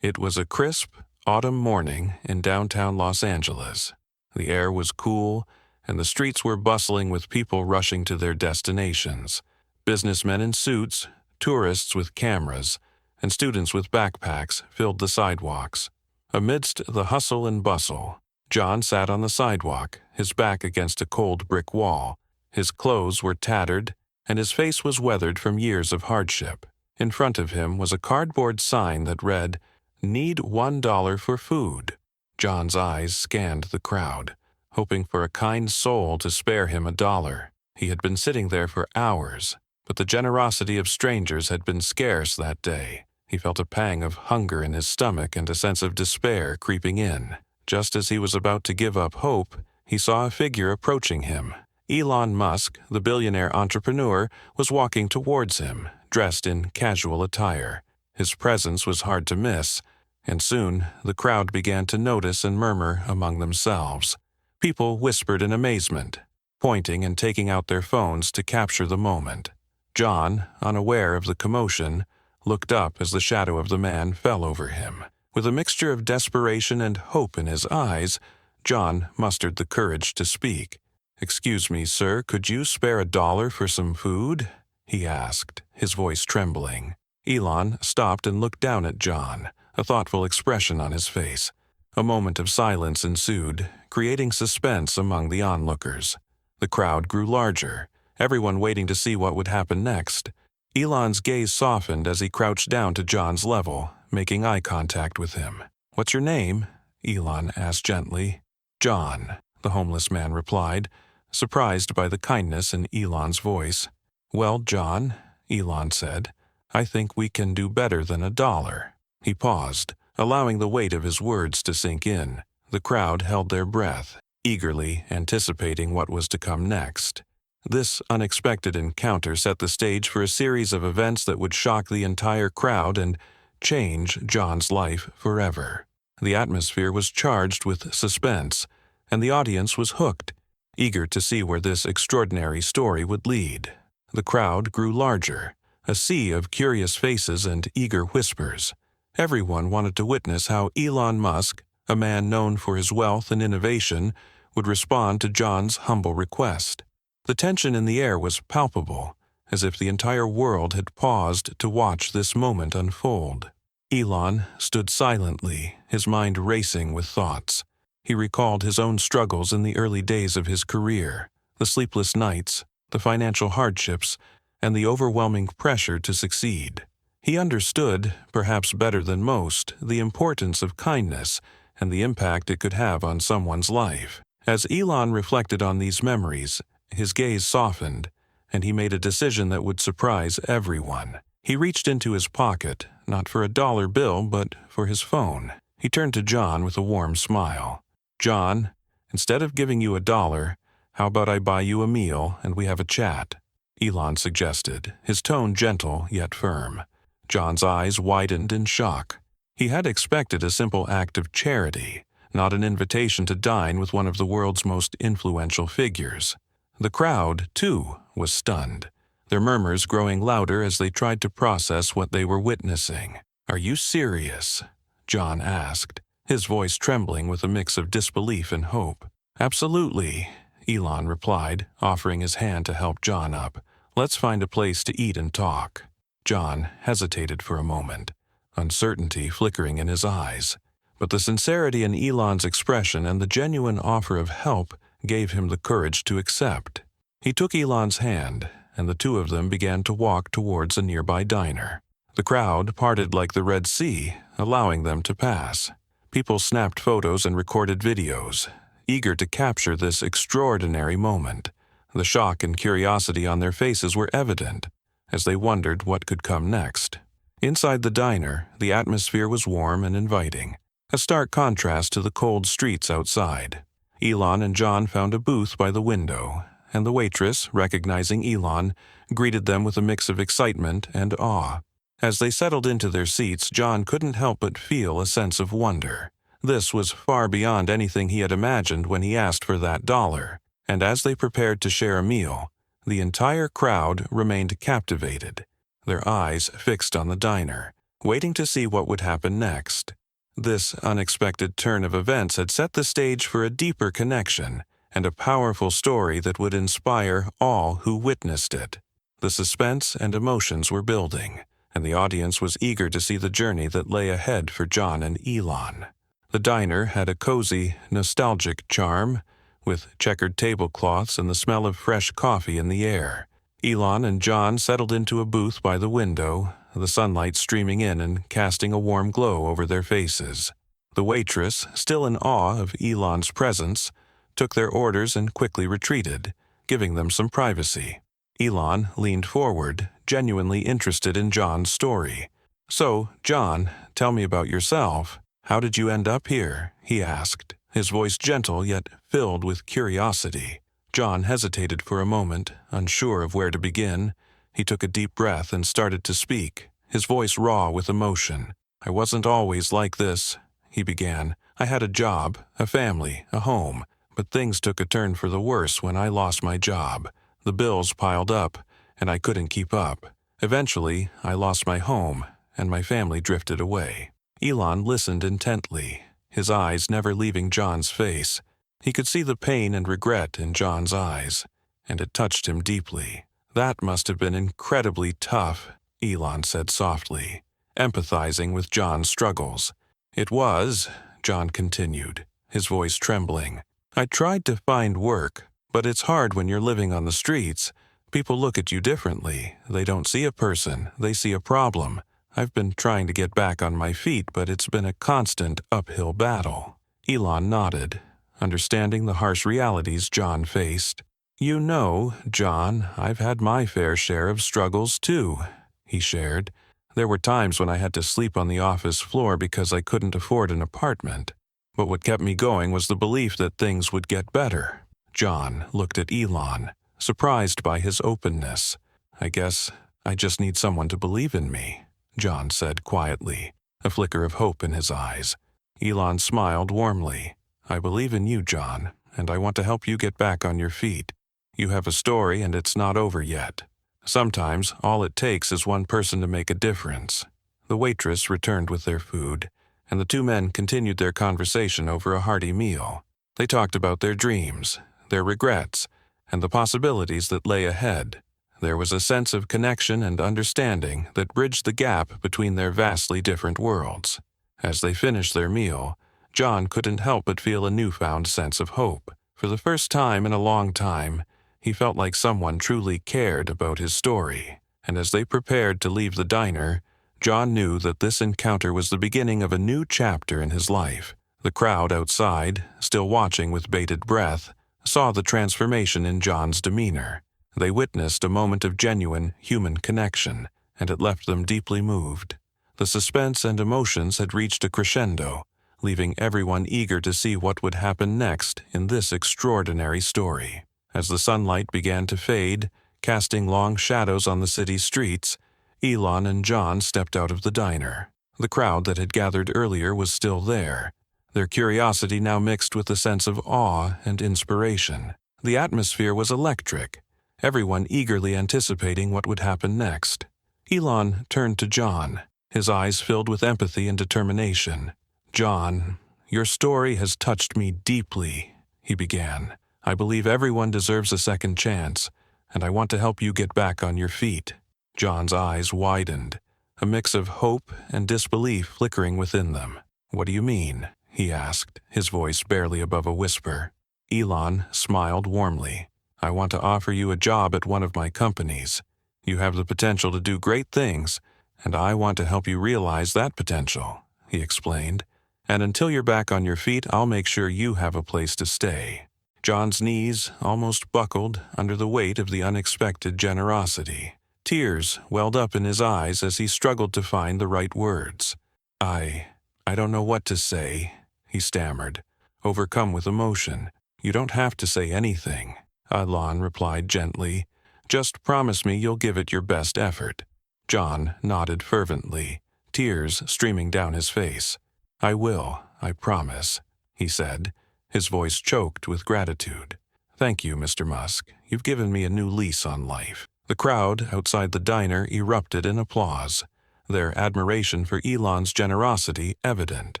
It was a crisp, autumn morning in downtown Los Angeles. The air was cool, and the streets were bustling with people rushing to their destinations. Businessmen in suits, tourists with cameras, and students with backpacks filled the sidewalks. Amidst the hustle and bustle, John sat on the sidewalk, his back against a cold brick wall. His clothes were tattered, and his face was weathered from years of hardship. In front of him was a cardboard sign that read, "Need $1 for food." John's eyes scanned the crowd, hoping for a kind soul to spare him $1. He had been sitting there for hours, but the generosity of strangers had been scarce that day. He felt a pang of hunger in his stomach and a sense of despair creeping in. Just as he was about to give up hope, he saw a figure approaching him. Elon Musk, the billionaire entrepreneur, was walking towards him, dressed in casual attire. His presence was hard to miss, and soon the crowd began to notice and murmur among themselves. People whispered in amazement, pointing and taking out their phones to capture the moment. John, unaware of the commotion, looked up as the shadow of the man fell over him. With a mixture of desperation and hope in his eyes, John mustered the courage to speak. "Excuse me, sir, could you spare $1 for some food?" he asked, his voice trembling. Elon stopped and looked down at John, a thoughtful expression on his face. A moment of silence ensued, creating suspense among the onlookers. The crowd grew larger, everyone waiting to see what would happen next. Elon's gaze softened as he crouched down to John's level, making eye contact with him. "What's your name?" Elon asked gently. "John," the homeless man replied, surprised by the kindness in Elon's voice. "Well, John," Elon said, "I think we can do better than $1. He paused, allowing the weight of his words to sink in. The crowd held their breath, eagerly anticipating what was to come next. This unexpected encounter set the stage for a series of events that would shock the entire crowd and change John's life forever. The atmosphere was charged with suspense, and the audience was hooked, eager to see where this extraordinary story would lead. The crowd grew larger, a sea of curious faces and eager whispers. Everyone wanted to witness how Elon Musk, a man known for his wealth and innovation, would respond to John's humble request. The tension in the air was palpable, as if the entire world had paused to watch this moment unfold. Elon stood silently, his mind racing with thoughts. He recalled his own struggles in the early days of his career, the sleepless nights, the financial hardships, and the overwhelming pressure to succeed. He understood, perhaps better than most, the importance of kindness and the impact it could have on someone's life. As Elon reflected on these memories, his gaze softened, and he made a decision that would surprise everyone. He reached into his pocket, not for $1 bill, but for his phone. He turned to John with a warm smile. "John, instead of giving you $1, how about I buy you a meal and we have a chat?" Elon suggested, his tone gentle yet firm. John's eyes widened in shock. He had expected a simple act of charity, not an invitation to dine with one of the world's most influential figures. The crowd, too, was stunned, their murmurs growing louder as they tried to process what they were witnessing. "Are you serious?" John asked, his voice trembling with a mix of disbelief and hope. "Absolutely," Elon replied, offering his hand to help John up. "Let's find a place to eat and talk." John hesitated for a moment, uncertainty flickering in his eyes. But the sincerity in Elon's expression and the genuine offer of help gave him the courage to accept. He took Elon's hand, and the two of them began to walk towards a nearby diner. The crowd parted like the Red Sea, allowing them to pass. People snapped photos and recorded videos, eager to capture this extraordinary moment. The shock and curiosity on their faces were evident, as they wondered what could come next. Inside the diner, the atmosphere was warm and inviting, a stark contrast to the cold streets outside. Elon and John found a booth by the window, and the waitress, recognizing Elon, greeted them with a mix of excitement and awe. As they settled into their seats, John couldn't help but feel a sense of wonder. This was far beyond anything he had imagined when he asked for that $1, and as they prepared to share a meal, the entire crowd remained captivated, their eyes fixed on the diner, waiting to see what would happen next. This unexpected turn of events had set the stage for a deeper connection and a powerful story that would inspire all who witnessed it. The suspense and emotions were building, and the audience was eager to see the journey that lay ahead for John and Elon. The diner had a cozy, nostalgic charm, with checkered tablecloths and the smell of fresh coffee in the air. Elon and John settled into a booth by the window, the sunlight streaming in and casting a warm glow over their faces. The waitress, still in awe of Elon's presence, took their orders and quickly retreated, giving them some privacy. Elon leaned forward, genuinely interested in John's story. "So, John, tell me about yourself. How did you end up here?" he asked, his voice gentle yet filled with curiosity. John hesitated for a moment, unsure of where to begin. He took a deep breath and started to speak, his voice raw with emotion. "I wasn't always like this," he began. "I had a job, a family, a home, but things took a turn for the worse when I lost my job. The bills piled up, and I couldn't keep up. Eventually, I lost my home, and my family drifted away." Elon listened intently, his eyes never leaving John's face. He could see the pain and regret in John's eyes, and it touched him deeply. "That must have been incredibly tough," Elon said softly, empathizing with John's struggles. "It was," John continued, his voice trembling. "I tried to find work, but it's hard when you're living on the streets. People look at you differently. They don't see a person, they see a problem. I've been trying to get back on my feet, but it's been a constant uphill battle." Elon nodded, understanding the harsh realities John faced. "You know, John, I've had my fair share of struggles too," he shared. "There were times when I had to sleep on the office floor because I couldn't afford an apartment. But what kept me going was the belief that things would get better." John looked at Elon, surprised by his openness. "I guess I just need someone to believe in me," John said quietly, a flicker of hope in his eyes. Elon smiled warmly. "I believe in you, John, and I want to help you get back on your feet. You have a story and it's not over yet. Sometimes all it takes is one person to make a difference." The waitress returned with their food, and the two men continued their conversation over a hearty meal. They talked about their dreams, their regrets, and the possibilities that lay ahead. There was a sense of connection and understanding that bridged the gap between their vastly different worlds. As they finished their meal, John couldn't help but feel a newfound sense of hope. For the first time in a long time, he felt like someone truly cared about his story. And as they prepared to leave the diner, John knew that this encounter was the beginning of a new chapter in his life. The crowd outside, still watching with bated breath, saw the transformation in John's demeanor. They witnessed a moment of genuine human connection, and it left them deeply moved. The suspense and emotions had reached a crescendo, leaving everyone eager to see what would happen next in this extraordinary story. As the sunlight began to fade, casting long shadows on the city streets, Elon and John stepped out of the diner. The crowd that had gathered earlier was still there, their curiosity now mixed with a sense of awe and inspiration. The atmosphere was electric, everyone eagerly anticipating what would happen next. Elon turned to John, his eyes filled with empathy and determination. "John, your story has touched me deeply," he began. "I believe everyone deserves a second chance, and I want to help you get back on your feet." John's eyes widened, a mix of hope and disbelief flickering within them. "What do you mean?" he asked, his voice barely above a whisper. Elon smiled warmly. "I want to offer you a job at one of my companies. You have the potential to do great things, and I want to help you realize that potential," he explained. "And until you're back on your feet, I'll make sure you have a place to stay." John's knees almost buckled under the weight of the unexpected generosity. Tears welled up in his eyes as he struggled to find the right words. I don't know what to say," he stammered, overcome with emotion. "You don't have to say anything," Elon replied gently. "Just promise me you'll give it your best effort." John nodded fervently, tears streaming down his face. "I will, I promise," he said, his voice choked with gratitude. "Thank you, Mr. Musk. You've given me a new lease on life." The crowd outside the diner erupted in applause. their admiration for Elon's generosity evident.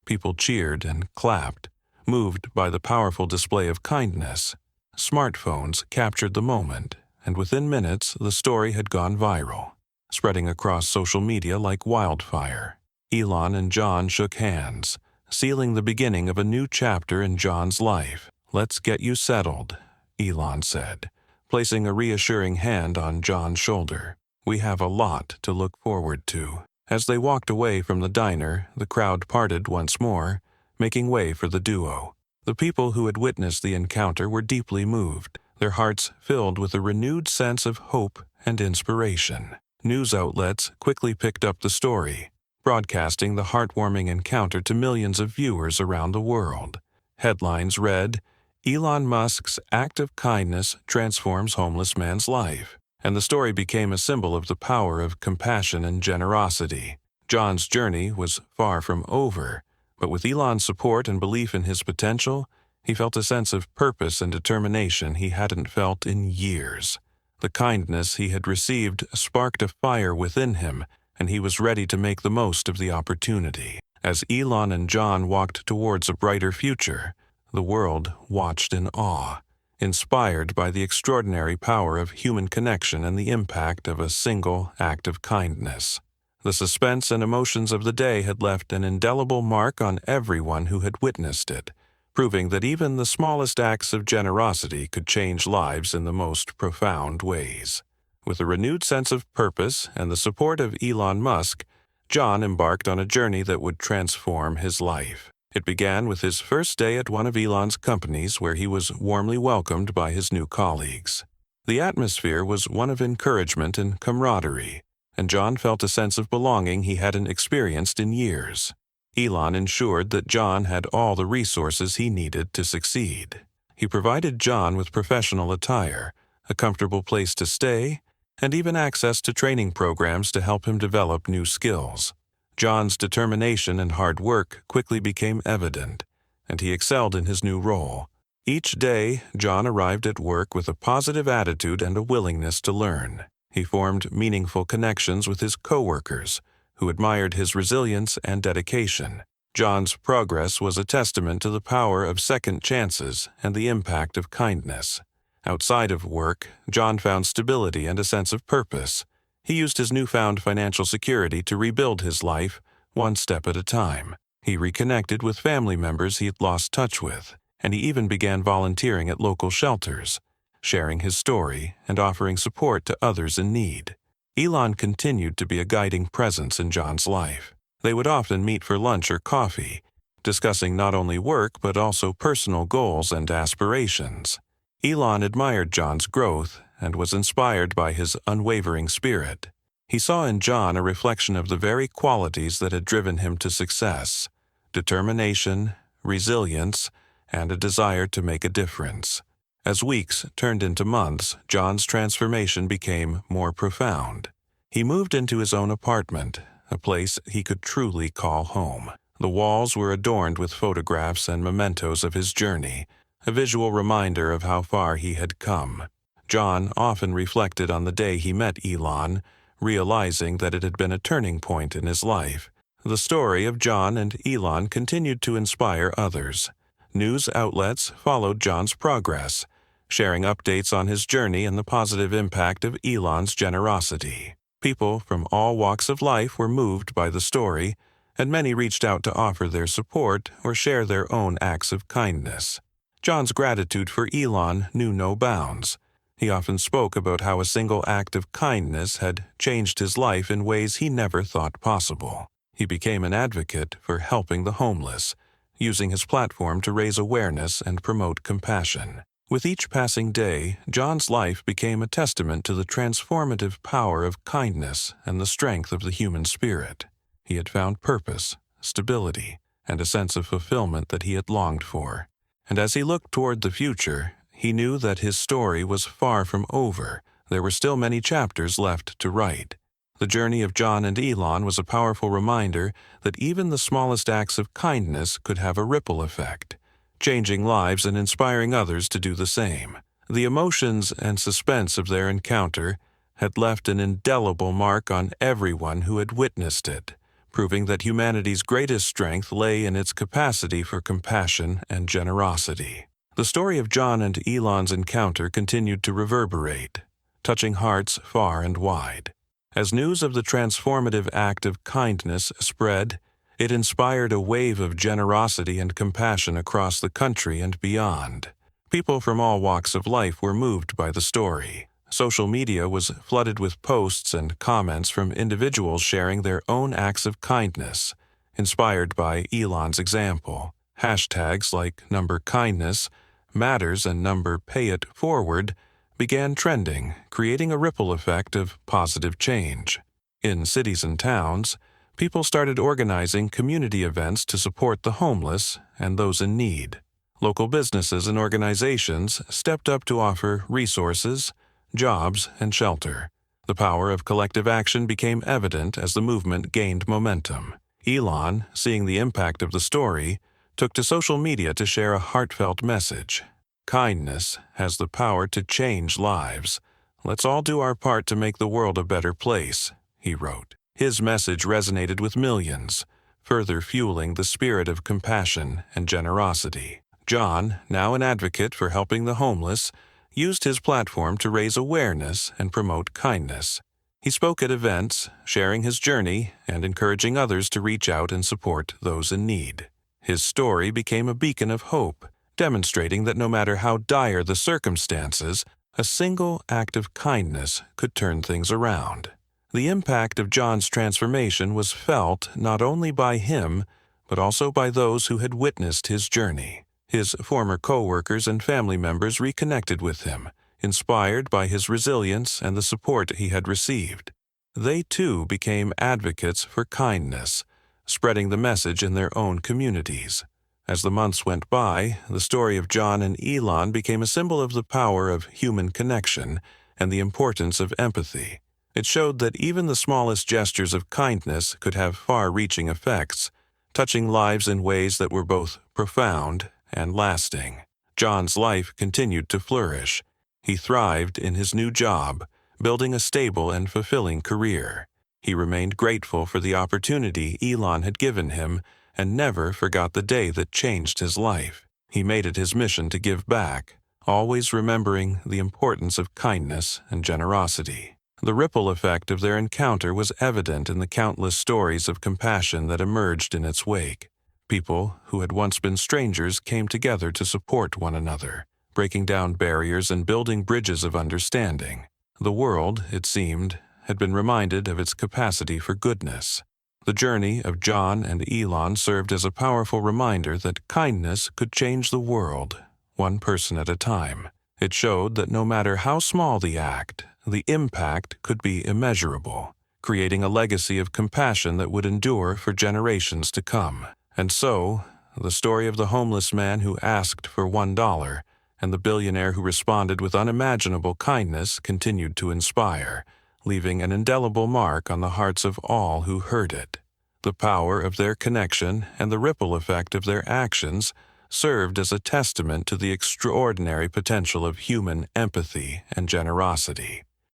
People cheered and clapped, moved by the powerful display of kindness. Smartphones captured the moment, and within minutes the story had gone viral, spreading across social media like wildfire. Elon and John shook hands, sealing the beginning of a new chapter in John's life. "Let's get you settled," Elon said, placing a reassuring hand on John's shoulder. "We have a lot to look forward to." As they walked away from the diner, the crowd parted once more, making way for the duo. The people who had witnessed the encounter were deeply moved, their hearts filled with a renewed sense of hope and inspiration. News outlets quickly picked up the story, broadcasting the heartwarming encounter to millions of viewers around the world. Headlines read, "Elon Musk's act of kindness transforms homeless man's life," and the story became a symbol of the power of compassion and generosity. John's journey was far from over, but with Elon's support and belief in his potential, he felt a sense of purpose and determination he hadn't felt in years. The kindness he had received sparked a fire within him, and he was ready to make the most of the opportunity. As Elon and John walked towards a brighter future, the world watched in awe, inspired by the extraordinary power of human connection and the impact of a single act of kindness. The suspense and emotions of the day had left an indelible mark on everyone who had witnessed it, proving that even the smallest acts of generosity could change lives in the most profound ways. With a renewed sense of purpose and the support of Elon Musk, John embarked on a journey that would transform his life. It began with his first day at one of Elon's companies, where he was warmly welcomed by his new colleagues. The atmosphere was one of encouragement and camaraderie, and John felt a sense of belonging he hadn't experienced in years. Elon ensured that John had all the resources he needed to succeed. He provided John with professional attire, a comfortable place to stay, and even access to training programs to help him develop new skills. John's determination and hard work quickly became evident, and he excelled in his new role. Each day, John arrived at work with a positive attitude and a willingness to learn. He formed meaningful connections with his coworkers, who admired his resilience and dedication. John's progress was a testament to the power of second chances and the impact of kindness. Outside of work, John found stability and a sense of purpose. He used his newfound financial security to rebuild his life, one step at a time. He reconnected with family members he had lost touch with, and he even began volunteering at local shelters, sharing his story and offering support to others in need. Elon continued to be a guiding presence in John's life. They would often meet for lunch or coffee, discussing not only work but also personal goals and aspirations. Elon admired John's growth and was inspired by his unwavering spirit. He saw in John a reflection of the very qualities that had driven him to success: determination, resilience, and a desire to make a difference. As weeks turned into months, John's transformation became more profound. He moved into his own apartment, a place he could truly call home. The walls were adorned with photographs and mementos of his journey, a visual reminder of how far he had come. John often reflected on the day he met Elon, realizing that it had been a turning point in his life. The story of John and Elon continued to inspire others. News outlets followed John's progress, sharing updates on his journey and the positive impact of Elon's generosity. People from all walks of life were moved by the story, and many reached out to offer their support or share their own acts of kindness. John's gratitude for Elon knew no bounds. He often spoke about how a single act of kindness had changed his life in ways he never thought possible. He became an advocate for helping the homeless, using his platform to raise awareness and promote compassion. With each passing day, John's life became a testament to the transformative power of kindness and the strength of the human spirit. He had found purpose, stability, and a sense of fulfillment that he had longed for. And as he looked toward the future, he knew that his story was far from over. There were still many chapters left to write. The journey of John and Elon was a powerful reminder that even the smallest acts of kindness could have a ripple effect, changing lives and inspiring others to do the same. The emotions and suspense of their encounter, had left an indelible mark on everyone who had witnessed it, proving that humanity's greatest strength lay in its capacity for compassion and generosity. The story of John and Elon's encounter continued to reverberate, touching hearts far and wide. As news of the transformative act of kindness spread, it inspired a wave of generosity and compassion across the country and beyond. People from all walks of life were moved by the story. Social media was flooded with posts and comments from individuals sharing their own acts of kindness, inspired by Elon's example. Hashtags like #kindness, matters, and #payitforward began trending, creating a ripple effect of positive change. In cities and towns, people started organizing community events to support the homeless and those in need. Local businesses and organizations stepped up to offer resources, jobs, and shelter. The power of collective action became evident as the movement gained momentum. Elon, seeing the impact of the story, took to social media to share a heartfelt message. Kindness has the power to change lives. Let's all do our part to make the world a better place, he wrote. His message resonated with millions, further fueling the spirit of compassion and generosity. John, now an advocate for helping the homeless, used his platform to raise awareness and promote kindness. He spoke at events, sharing his journey and encouraging others to reach out and support those in need. His story became a beacon of hope, demonstrating that no matter how dire the circumstances, a single act of kindness could turn things around. The impact of John's transformation was felt not only by him, but also by those who had witnessed his journey. His former co-workers and family members reconnected with him, inspired by his resilience and the support he had received. They too became advocates for kindness, spreading the message in their own communities. As the months went by, the story of John and Elon became a symbol of the power of human connection and the importance of empathy. It showed that even the smallest gestures of kindness could have far-reaching effects, touching lives in ways that were both profound and lasting. John's life continued to flourish. He thrived in his new job, building a stable and fulfilling career. He remained grateful for the opportunity Elon had given him and never forgot the day that changed his life. He made it his mission to give back, always remembering the importance of kindness and generosity. The ripple effect of their encounter was evident in the countless stories of compassion that emerged in its wake. People who had once been strangers came together to support one another, breaking down barriers and building bridges of understanding. The world, it seemed, had been reminded of its capacity for goodness. The journey of John and Elon served as a powerful reminder that kindness could change the world, one person at a time. It showed that no matter how small the act, the impact could be immeasurable, creating a legacy of compassion that would endure for generations to come. And so, the story of the homeless man who asked for $1 and the billionaire who responded with unimaginable kindness continued to inspire, leaving an indelible mark on the hearts of all who heard it. The power of their connection and the ripple effect of their actions served as a testament to the extraordinary potential of human empathy and generosity.